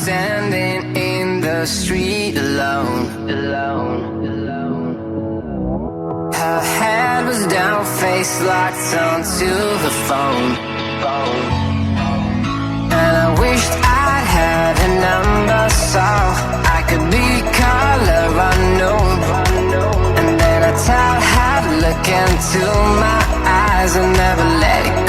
Standing in the street alone. Her head was down, face locked onto her phone. And I wished I'd had a number so I could be color unknown. And then I taught her how to look into my eyes and never let it go.